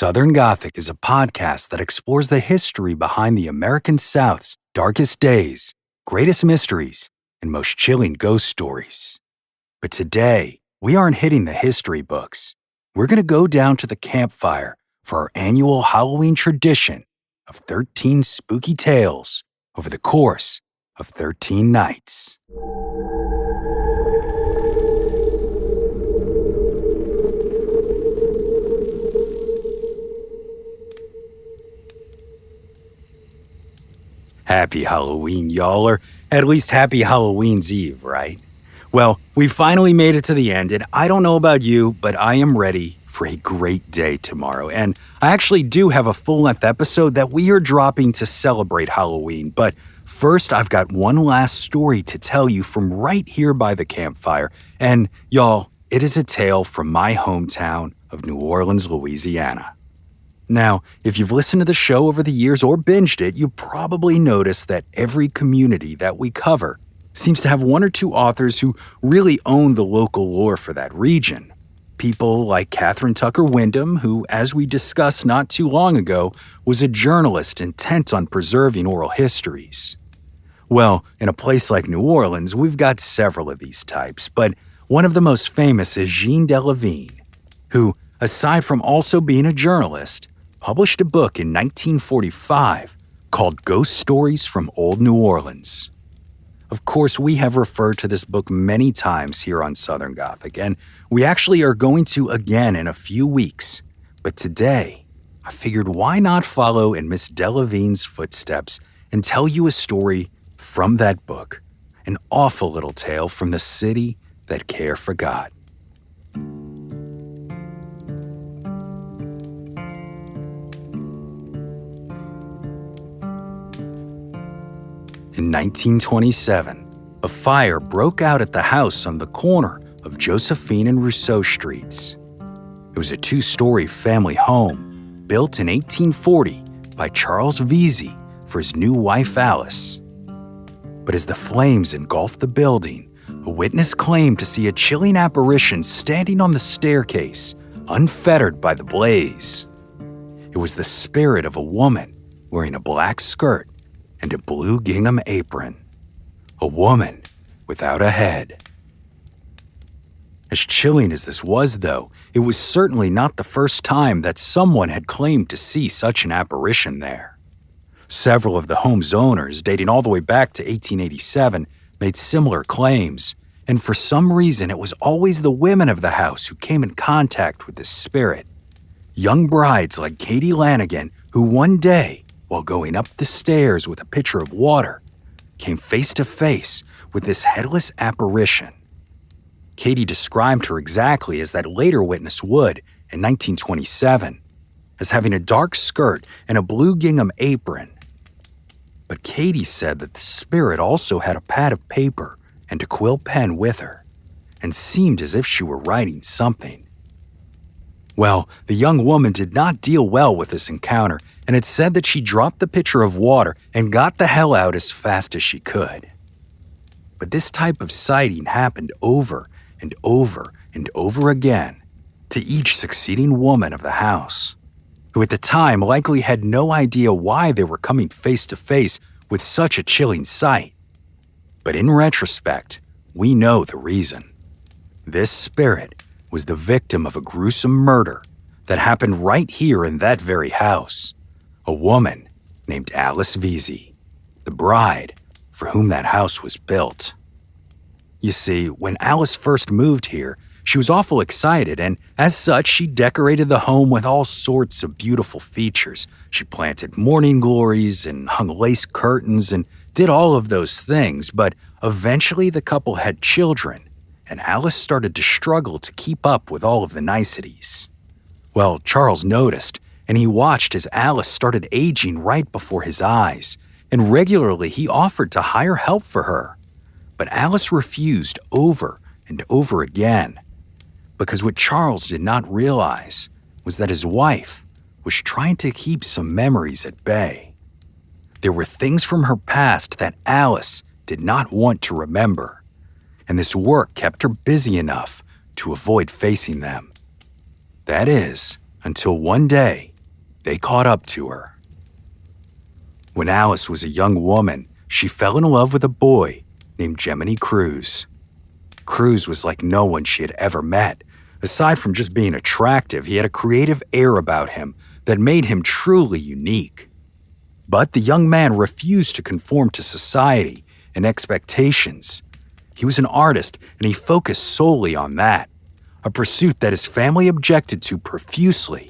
Southern Gothic is a podcast that explores the history behind the American South's darkest days, greatest mysteries, and most chilling ghost stories. But today, we aren't hitting the history books. We're going to go down to the Campfire for our annual Halloween tradition of 13 spooky tales over the course of 13 nights. Happy Halloween, y'all, or at least happy Halloween's Eve, right? Well, we finally made it to the end, and I don't know about you, but I am ready for a great day tomorrow. And I actually do have a full-length episode that we are dropping to celebrate Halloween. But first, I've got one last story to tell you from right here by the campfire. And y'all, it is a tale from my hometown of New Orleans, Louisiana. Now, if you've listened to the show over the years or binged it, you probably noticed that every community that we cover seems to have one or two authors who really own the local lore for that region. People like Catherine Tucker Wyndham, who, as we discussed not too long ago, was a journalist intent on preserving oral histories. Well, in a place like New Orleans, we've got several of these types, but one of the most famous is Jean Delavigne, who, aside from also being a journalist, published a book in 1945 called Ghost Stories from Old New Orleans. Of course, we have referred to this book many times here on Southern Gothic, and we actually are going to again in a few weeks. But today, I figured why not follow in Miss Delavigne's footsteps and tell you a story from that book, an awful little tale from the city that care forgot. In 1927, a fire broke out at the house on the corner of Josephine and Rousseau Streets. It was a two-story family home built in 1840 by Charles Vesey for his new wife Alice. But as the flames engulfed the building, a witness claimed to see a chilling apparition standing on the staircase, unfettered by the blaze. It was the spirit of a woman wearing a black skirt and a blue gingham apron. A woman without a head. As chilling as this was, though, it was certainly not the first time that someone had claimed to see such an apparition there. Several of the home's owners, dating all the way back to 1887, made similar claims, and for some reason it was always the women of the house who came in contact with this spirit. Young brides like Katie Lanigan, who one day, while going up the stairs with a pitcher of water, came face to face with this headless apparition. Katie described her exactly as that later witness would in 1927, as having a dark skirt and a blue gingham apron. But Katie said that the spirit also had a pad of paper and a quill pen with her, and seemed as if she were writing something. Well, the young woman did not deal well with this encounter, and it said that she dropped the pitcher of water and got the hell out as fast as she could. But this type of sighting happened over and over and over again to each succeeding woman of the house, who at the time likely had no idea why they were coming face to face with such a chilling sight. But in retrospect, we know the reason. This spirit was the victim of a gruesome murder that happened right here in that very house. A woman named Alice Vesey, the bride for whom that house was built. You see, when Alice first moved here, she was awful excited, and as such, she decorated the home with all sorts of beautiful features. She planted morning glories and hung lace curtains and did all of those things, but eventually the couple had children, and Alice started to struggle to keep up with all of the niceties. Well, Charles noticed, and he watched as Alice started aging right before his eyes, and regularly he offered to hire help for her. But Alice refused over and over again, because what Charles did not realize was that his wife was trying to keep some memories at bay. There were things from her past that Alice did not want to remember, and this work kept her busy enough to avoid facing them. That is, until one day, they caught up to her. When Alice was a young woman, she fell in love with a boy named Gemini Cruz. Cruz was like no one she had ever met. Aside from just being attractive, he had a creative air about him that made him truly unique. But the young man refused to conform to society and expectations. He was an artist, and he focused solely on that, a pursuit that his family objected to profusely.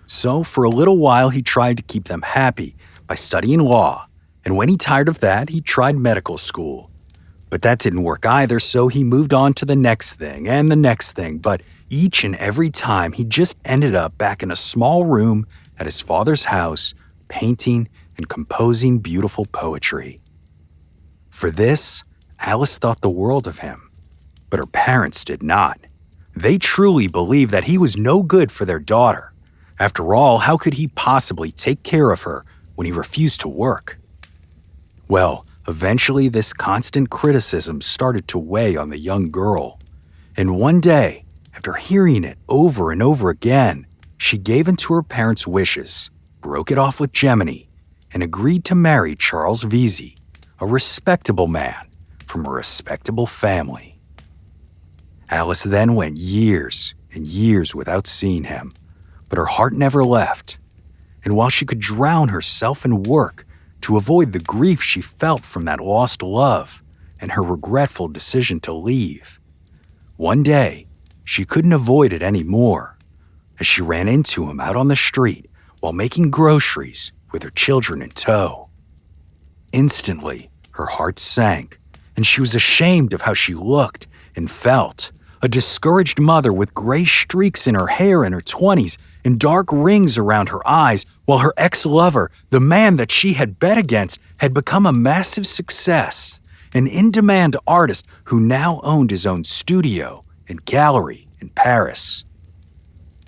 So for a little while, he tried to keep them happy by studying law, and when he tired of that, he tried medical school. But that didn't work either, so he moved on to the next thing and the next thing, but each and every time he just ended up back in a small room at his father's house, painting and composing beautiful poetry. For this, Alice thought the world of him, but her parents did not. They truly believed that he was no good for their daughter. After all, how could he possibly take care of her when he refused to work? Well, eventually this constant criticism started to weigh on the young girl. And one day, after hearing it over and over again, she gave in to her parents' wishes, broke it off with Gemini, and agreed to marry Charles Vesey, a respectable man from a respectable family. Alice then went years and years without seeing him, but her heart never left. And while she could drown herself in work to avoid the grief she felt from that lost love and her regretful decision to leave, one day she couldn't avoid it anymore as she ran into him out on the street while making groceries with her children in tow. Instantly, her heart sank, and she was ashamed of how she looked and felt. A discouraged mother with gray streaks in her hair in her 20s and dark rings around her eyes, while her ex-lover, the man that she had bet against, had become a massive success, an in-demand artist who now owned his own studio and gallery in Paris.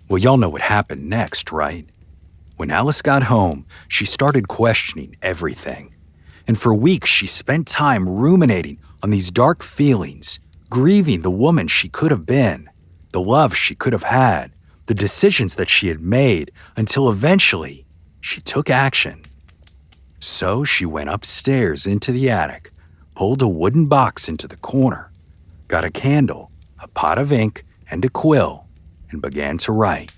Well, y'all know what happened next, right? When Alice got home, she started questioning everything. And for weeks, she spent time ruminating on these dark feelings, grieving the woman she could have been, the love she could have had, the decisions that she had made, until eventually she took action. So she went upstairs into the attic, pulled a wooden box into the corner, got a candle, a pot of ink, and a quill, and began to write.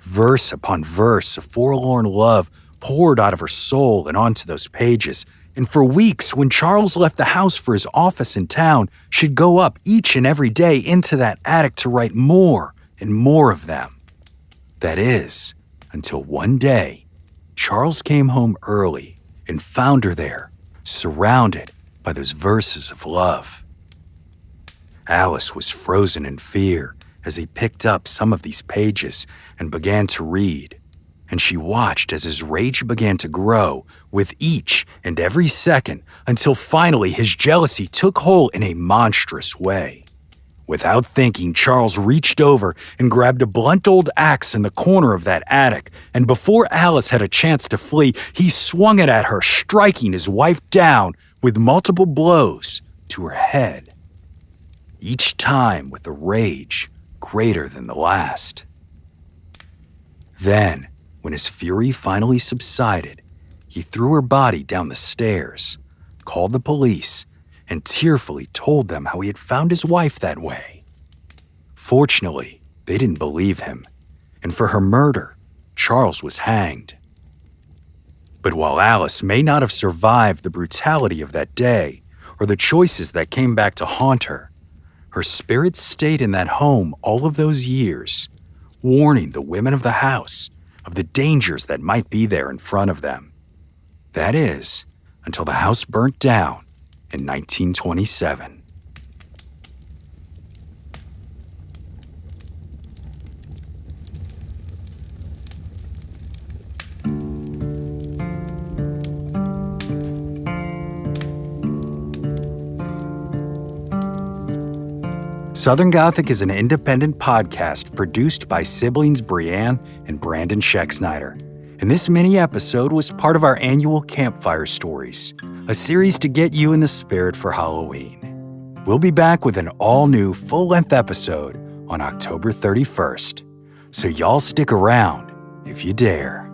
Verse upon verse of forlorn love poured out of her soul and onto those pages, and for weeks, when Charles left the house for his office in town, she'd go up each and every day into that attic to write more and more of them. That is, until one day, Charles came home early and found her there, surrounded by those verses of love. Alice was frozen in fear as he picked up some of these pages and began to read, and she watched as his rage began to grow with each and every second until finally his jealousy took hold in a monstrous way. Without thinking, Charles reached over and grabbed a blunt old axe in the corner of that attic, and before Alice had a chance to flee, he swung it at her, striking his wife down with multiple blows to her head, each time with a rage greater than the last. Then, when his fury finally subsided, he threw her body down the stairs, called the police, and tearfully told them how he had found his wife that way. Fortunately, they didn't believe him, and for her murder, Charles was hanged. But while Alice may not have survived the brutality of that day or the choices that came back to haunt her, her spirit stayed in that home all of those years, warning the women of the house of the dangers that might be there in front of them. That is, until the house burnt down in 1927. Southern Gothic is an independent podcast produced by siblings Brianne and Brandon Schexnayder. And this mini episode was part of our annual Campfire Stories, a series to get you in the spirit for Halloween. We'll be back with an all-new full-length episode on October 31st. So y'all stick around if you dare.